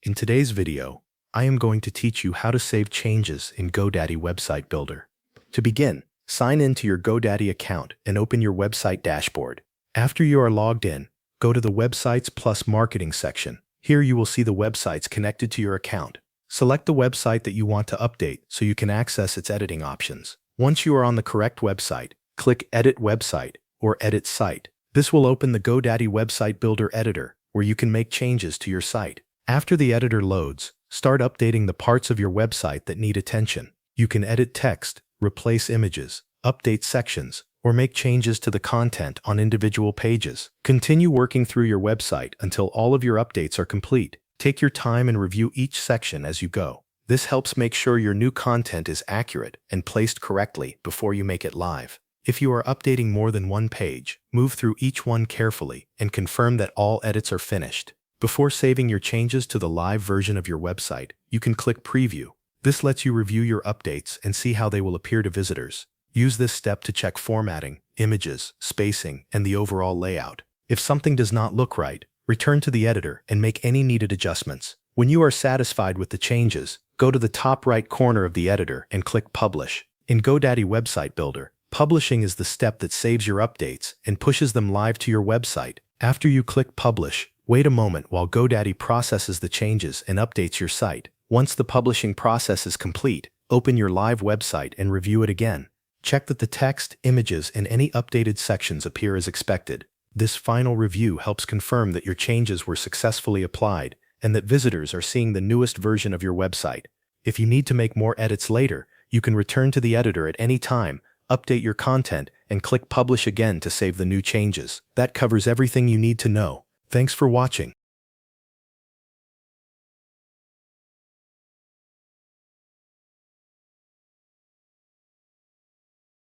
In today's video, I am going to teach you how to save changes in GoDaddy Website Builder. To begin, sign in to your GoDaddy account and open your website dashboard. After you are logged in, go to the Websites plus Marketing section. Here you will see the websites connected to your account. Select the website that you want to update so you can access its editing options. Once you are on the correct website, click Edit Website or Edit Site. This will open the GoDaddy Website Builder editor, where you can make changes to your site. After the editor loads, start updating the parts of your website that need attention. You can edit text, replace images, update sections, or make changes to the content on individual pages. Continue working through your website until all of your updates are complete. Take your time and review each section as you go. This helps make sure your new content is accurate and placed correctly before you make it live. If you are updating more than one page, move through each one carefully and confirm that all edits are finished. Before saving your changes to the live version of your website, you can click Preview. This lets you review your updates and see how they will appear to visitors. Use this step to check formatting, images, spacing, and the overall layout. If something does not look right, return to the editor and make any needed adjustments. When you are satisfied with the changes, go to the top right corner of the editor and click Publish. In GoDaddy Website Builder, publishing is the step that saves your updates and pushes them live to your website. After you click Publish, wait a moment while GoDaddy processes the changes and updates your site. Once the publishing process is complete, open your live website and review it again. Check that the text, images, and any updated sections appear as expected. This final review helps confirm that your changes were successfully applied and that visitors are seeing the newest version of your website. If you need to make more edits later, you can return to the editor at any time, update your content, and click Publish again to save the new changes. That covers everything you need to know. Thanks for watching.